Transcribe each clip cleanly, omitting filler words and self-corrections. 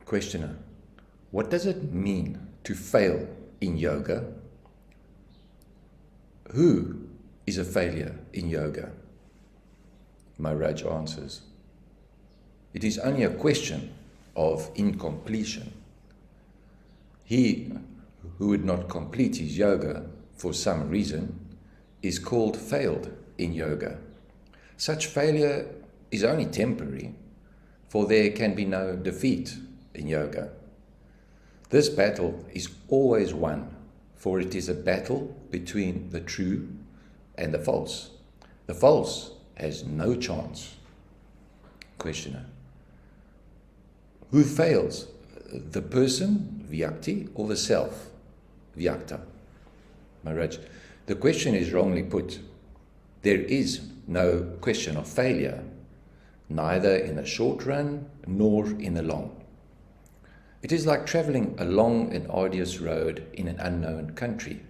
Questioner, what does it mean to fail in yoga? Who is a failure in yoga? Maharaj answers, it is only a question of incompletion. He who would not complete his yoga for some reason is called failed in yoga. Such failure is only temporary, for there can be no defeat in yoga. This battle is always won, for it is a battle between the true and the false. The false has no chance. Questioner, who fails, the person, Vyakti, or the self, Vyakta? Maharaj, the question is wrongly put. There is no question of failure, neither in the short run nor in the long. It is like traveling a long and arduous road in an unknown country.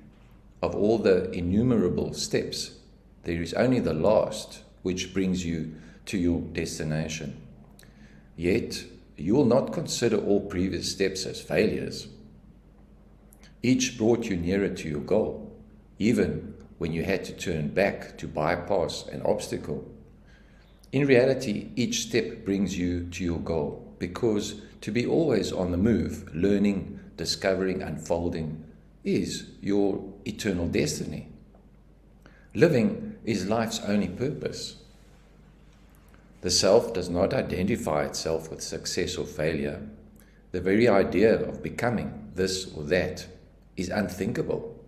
Of all the innumerable steps, there is only the last which brings you to your destination. Yet, you will not consider all previous steps as failures. Each brought you nearer to your goal, even when you had to turn back to bypass an obstacle. In reality, each step brings you to your goal, because to be always on the move, learning, discovering, unfolding, is your eternal destiny. Living is life's only purpose. The self does not identify itself with success or failure. The very idea of becoming this or that is unthinkable.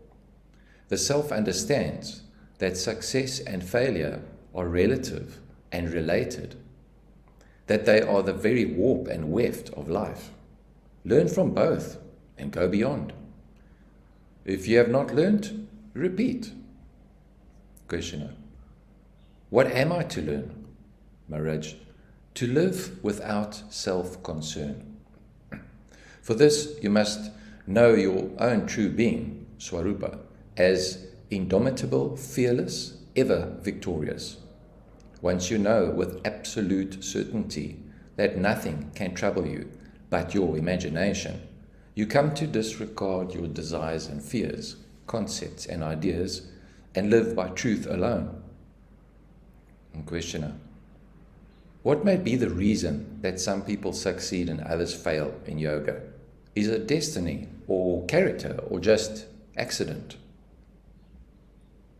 The self understands that success and failure are relative and related, that they are the very warp and weft of life. Learn from both and go beyond. If you have not learnt, repeat. Questioner, what am I to learn? Maharaj, to live without self-concern. For this, you must know your own true being, Swarupa, as indomitable, fearless, ever victorious. Once you know with absolute certainty that nothing can trouble you but your imagination, you come to disregard your desires and fears, concepts and ideas, and live by truth alone. And questioner, what may be the reason that some people succeed and others fail in yoga? Is it destiny or character or just accident?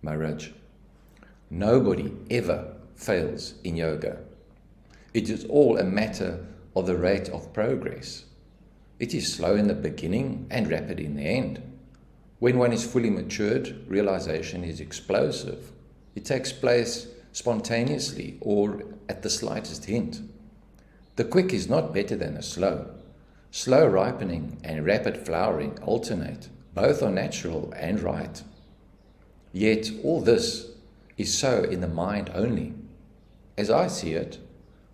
Maharaj, nobody ever fails in yoga. It is all a matter of the rate of progress. It is slow in the beginning and rapid in the end. When one is fully matured, realization is explosive. It takes place spontaneously or at the slightest hint. The quick is not better than the slow. Slow ripening and rapid flowering alternate. Both are natural and right. Yet all this is so in the mind only. As I see it,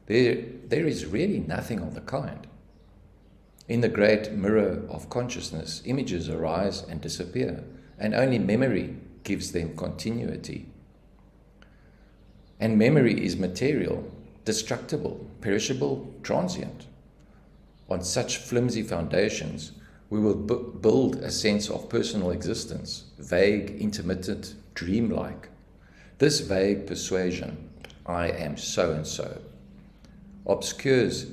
there is really nothing of the kind. In the great mirror of consciousness, images arise and disappear, and only memory gives them continuity. And memory is material, destructible, perishable, transient. On such flimsy foundations, we will build a sense of personal existence, vague, intermittent, dreamlike. This vague persuasion, I am so-and-so, obscures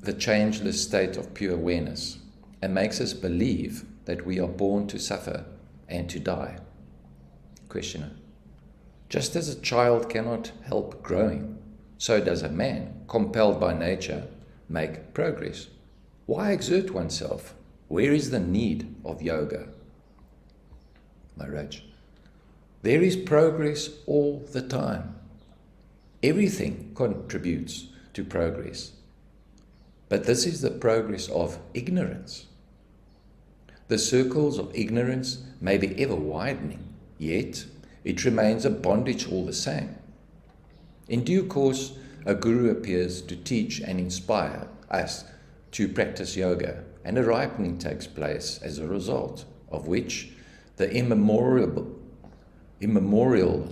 the changeless state of pure awareness and makes us believe that we are born to suffer and to die. Questioner, just as a child cannot help growing, so does a man, compelled by nature, make progress. Why exert oneself? Where is the need of yoga? Maharaj, there is progress all the time. Everything contributes to progress. But this is the progress of ignorance. The circles of ignorance may be ever widening, yet it remains a bondage all the same. In due course, a guru appears to teach and inspire us to practice yoga, and a ripening takes place as a result of which the immemorial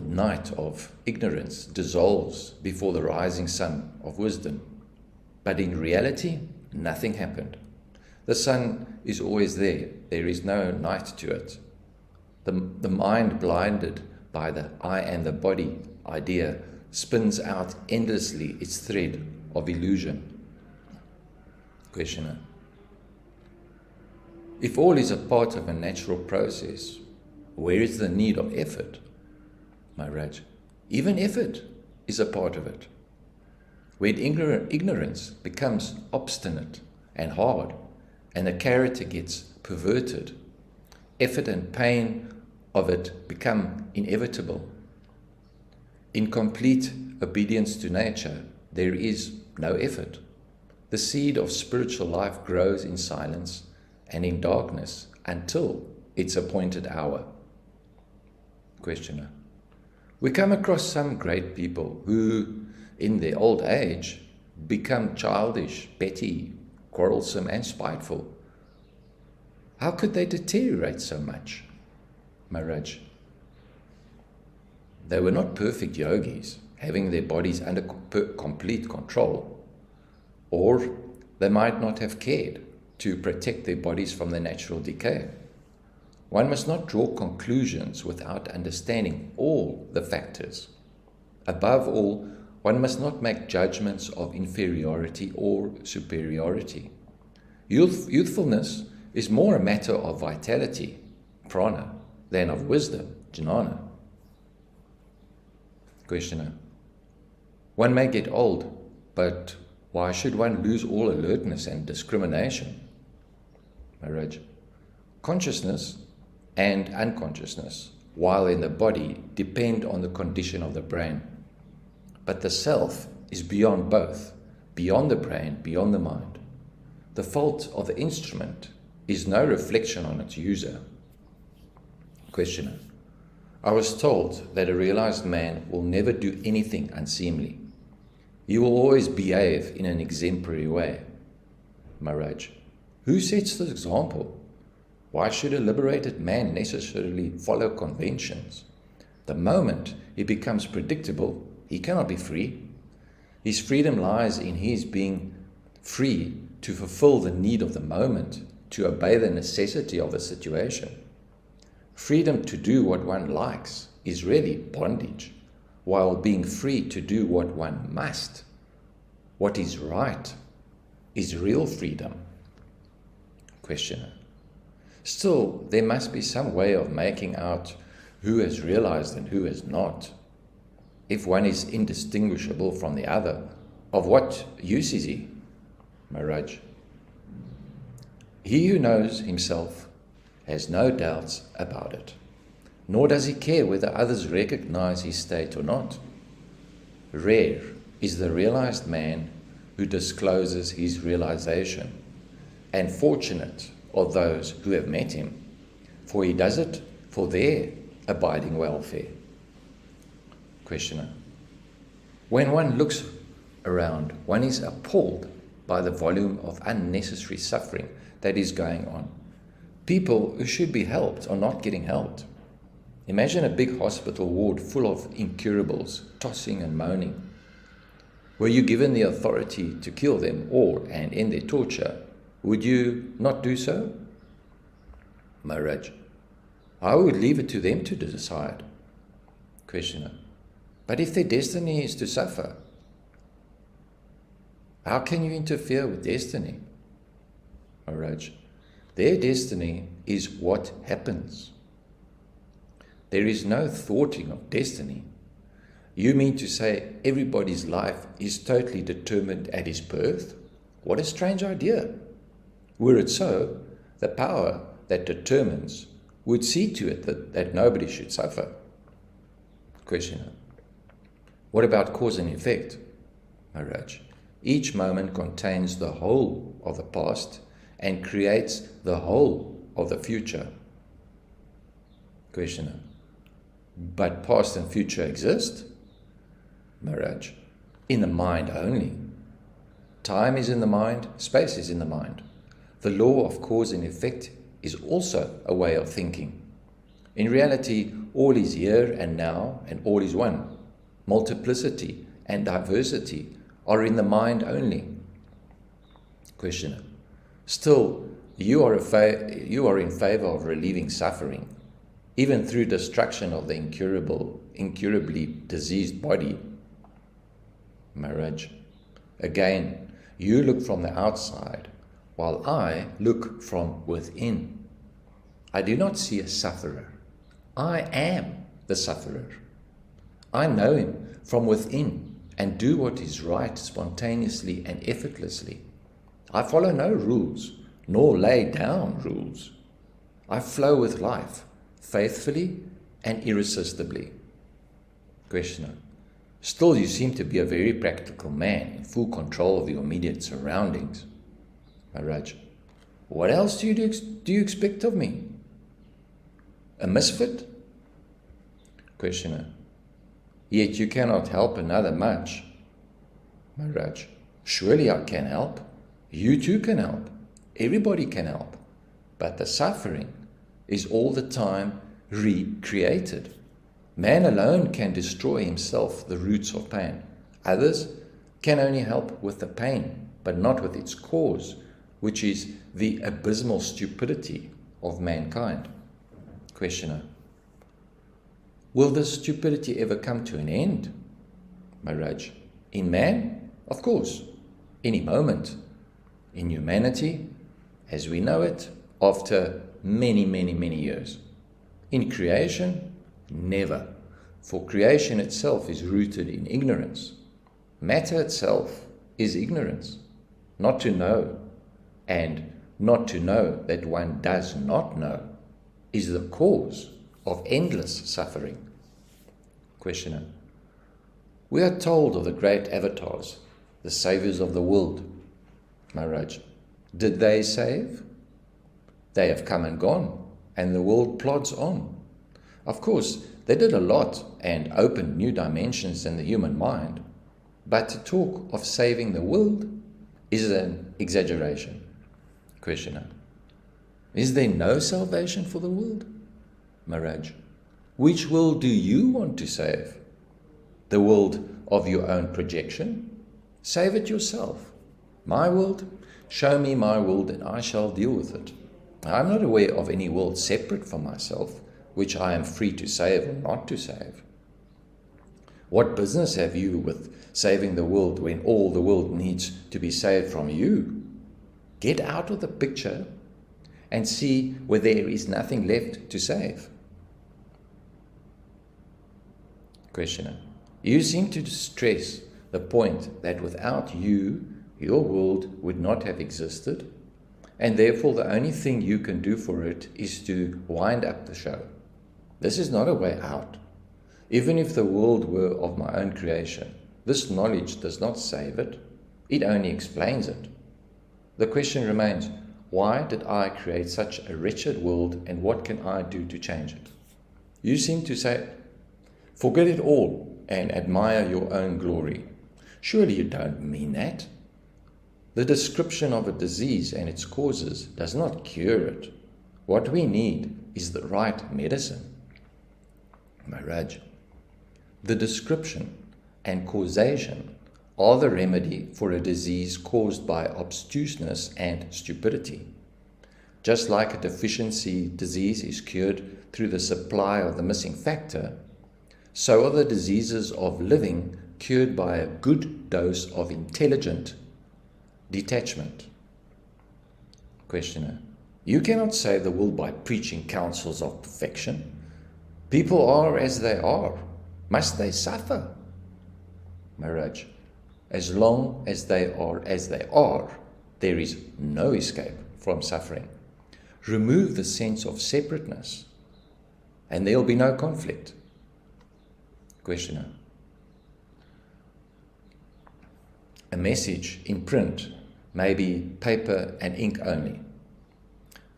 night of ignorance dissolves before the rising sun of wisdom. But in reality, nothing happened. The sun is always there. There is no night to it. The mind, blinded by the I and the body idea, spins out endlessly its thread of illusion. Questioner. If all is a part of a natural process, where is the need of effort? Maharaj, even effort is a part of it. When ignorance becomes obstinate and hard, and the character gets perverted, effort and pain of it become inevitable. In complete obedience to nature, there is no effort. The seed of spiritual life grows in silence and in darkness until its appointed hour. Questioner. We come across some great people who, in their old age, become childish, petty, quarrelsome and spiteful. How could they deteriorate so much? Maharaj. They were not perfect yogis, having their bodies under complete control, or they might not have cared to protect their bodies from the natural decay. One must not draw conclusions without understanding all the factors. Above all, one must not make judgments of inferiority or superiority. Youthfulness is more a matter of vitality, prana, than of wisdom, jnana. Questioner. One may get old, but why should one lose all alertness and discrimination? Maharaj. Consciousness and unconsciousness, while in the body, depend on the condition of the brain. But the self is beyond both, beyond the brain, beyond the mind. The fault of the instrument is no reflection on its user. Questioner. I was told that a realized man will never do anything unseemly. He will always behave in an exemplary way. Maharaj. Who sets the example? Why should a liberated man necessarily follow conventions? The moment he becomes predictable, he cannot be free. His freedom lies in his being free to fulfill the need of the moment, to obey the necessity of the situation. Freedom to do what one likes is really bondage, while being free to do what one must, what is right, is real freedom. Questioner. Still, there must be some way of making out who has realized and who has not. If one is indistinguishable from the other, of what use is he? Maharaj. He who knows himself has no doubts about it, nor does he care whether others recognize his state or not. Rare is the realized man who discloses his realization, and fortunate are those who have met him, for he does it for their abiding welfare. Questioner. When one looks around, one is appalled by the volume of unnecessary suffering that is going on. People who should be helped are not getting helped. Imagine a big hospital ward full of incurables, tossing and moaning. Were you given the authority to kill them or, and end their torture, would you not do so? Maharaj. I would leave it to them to decide. Questioner. But if their destiny is to suffer, how can you interfere with destiny? Maharaj. Their destiny is what happens. There is no thwarting of destiny. You mean to say everybody's life is totally determined at his birth? What a strange idea. Were it so, the power that determines would see to it that nobody should suffer. Questioner. What about cause and effect? Maharaj. Each moment contains the whole of the past and creates the whole of the future. Questioner. But past and future exist? Maharaj. In the mind only. Time is in the mind, space is in the mind. The law of cause and effect is also a way of thinking. In reality, all is here and now, and all is one. Multiplicity and diversity are in the mind only. Questioner. Still, you are in favor of relieving suffering, even through destruction of the incurably diseased body. Maharaj, again, you look from the outside, while I look from within. I do not see a sufferer. I am the sufferer. I know him from within and do what is right spontaneously and effortlessly. I follow no rules, nor lay down rules. I flow with life, faithfully and irresistibly. Questioner, still you seem to be a very practical man in full control of your immediate surroundings. Maharaj, what else do you expect of me? A misfit? Questioner, yet you cannot help another much. Maharaj, surely I can help. You too can help. Everybody can help. But the suffering is all the time recreated. Man alone can destroy himself the roots of pain. Others can only help with the pain, but not with its cause, which is the abysmal stupidity of mankind. Questioner, will this stupidity ever come to an end? Maharaj, in man, of course, any moment. In humanity, as we know it, after many, many, many years. In creation, never, for creation itself is rooted in ignorance. Matter itself is ignorance, not to know, and not to know that one does not know is the cause of endless suffering. Questioner, we are told of the great avatars, the saviors of the world. Maharaj, did they save? They have come and gone, and the world plods on. Of course, they did a lot and opened new dimensions in the human mind, but to talk of saving the world is an exaggeration. Questioner, is there no salvation for the world? Maharaj, which world do you want to save? The world of your own projection? Save it yourself. My world? Show me my world and I shall deal with it. I am not aware of any world separate from myself, which I am free to save or not to save. What business have you with saving the world when all the world needs to be saved from you? Get out of the picture and see where there is nothing left to save. Questioner, you seem to stress the point that without you, your world would not have existed, and therefore the only thing you can do for it is to wind up the show. This is not a way out. Even if the world were of my own creation, this knowledge does not save it, it only explains it. The question remains, why did I create such a wretched world and what can I do to change it? You seem to say, forget it all and admire your own glory. Surely you don't mean that. The description of a disease and its causes does not cure it. What we need is the right medicine. Maharaj, the description and causation are the remedy for a disease caused by obtuseness and stupidity. Just like a deficiency disease is cured through the supply of the missing factor, so are the diseases of living cured by a good dose of intelligent detachment. Questioner, you cannot save the world by preaching counsels of perfection. People are as they are. Must they suffer? Maharaj, as long as they are as they are, there is no escape from suffering. Remove the sense of separateness, and there will be no conflict. Questioner, a message in print may be paper and ink only.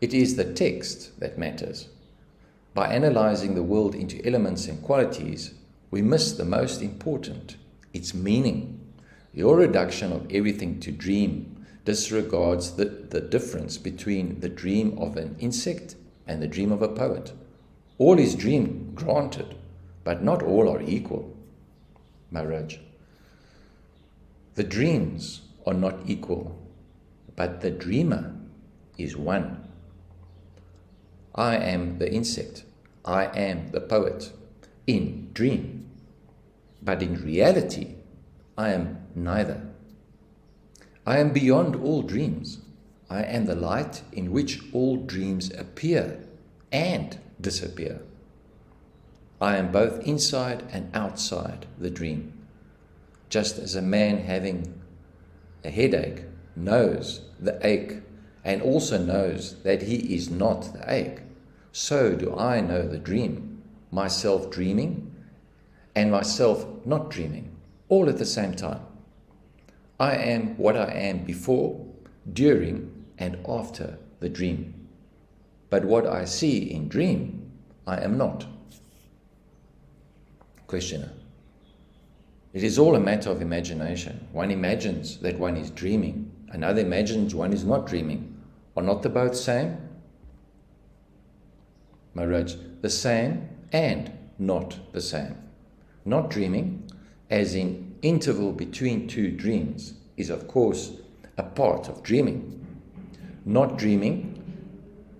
It is the text that matters. By analyzing the world into elements and qualities, we miss the most important, its meaning. Your reduction of everything to dream disregards the difference between the dream of an insect and the dream of a poet. All is dream, granted, but not all are equal. Maharaj, the dreams are not equal, but the dreamer is one. I am the insect. I am the poet in dream. But in reality, I am neither. I am beyond all dreams. I am the light in which all dreams appear and disappear. I am both inside and outside the dream. Just as a man having a headache knows the ache and also knows that he is not the ache, so do I know the dream, myself dreaming and myself not dreaming, all at the same time. I am what I am before, during, and after the dream. But what I see in dream, I am not. Questioner. It is all a matter of imagination. One imagines that one is dreaming, another imagines one is not dreaming. Are not the both same? Maharaj, the same and not the same. Not dreaming, as in interval between two dreams, is of course a part of dreaming. Not dreaming,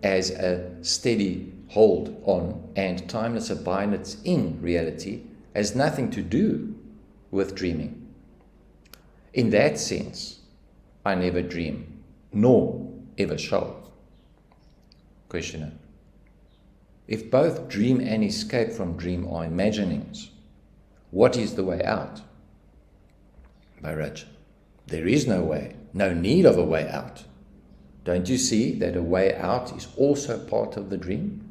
as a steady hold on and timeless abidance in reality, has nothing to do with dreaming. In that sense, I never dream, nor ever shall. Questioner. If both dream and escape from dream are imaginings, what is the way out? Maharaj, there is no way, no need of a way out. Don't you see that a way out is also part of the dream?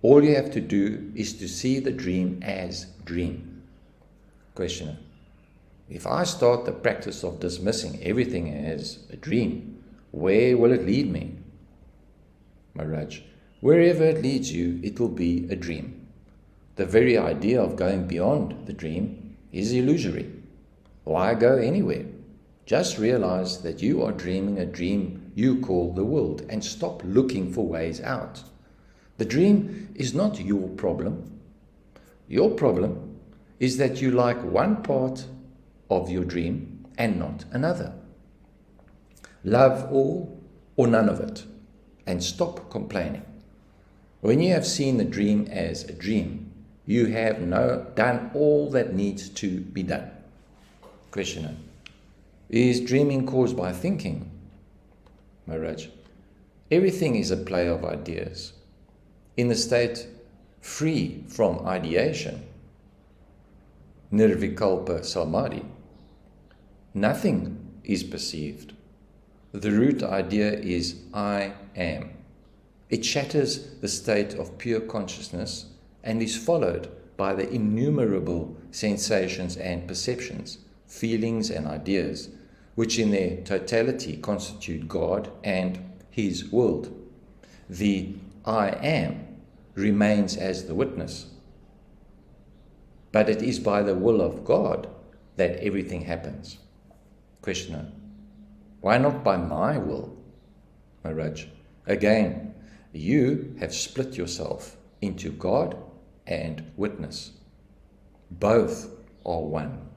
All you have to do is to see the dream as dream. Questioner. If I start the practice of dismissing everything as a dream, where will it lead me? Maharaj, wherever it leads you, it will be a dream. The very idea of going beyond the dream is illusory. Why go anywhere? Just realize that you are dreaming a dream you call the world and stop looking for ways out. The dream is not your problem. Your problem is that you like one part of your dream and not another. Love all or none of it and stop complaining. When you have seen the dream as a dream, you have done all that needs to be done. Questioner. Is dreaming caused by thinking? Maharaj, everything is a play of ideas. In the state free from ideation, nirvikalpa samadhi, nothing is perceived. The root idea is I am. It shatters the state of pure consciousness and is followed by the innumerable sensations and perceptions, feelings and ideas, which in their totality constitute God and His world. The I am remains as the witness. But it is by the will of God that everything happens. Questioner. Why not by my will? Maharaj. Again, you have split yourself into God and witness. Both are one.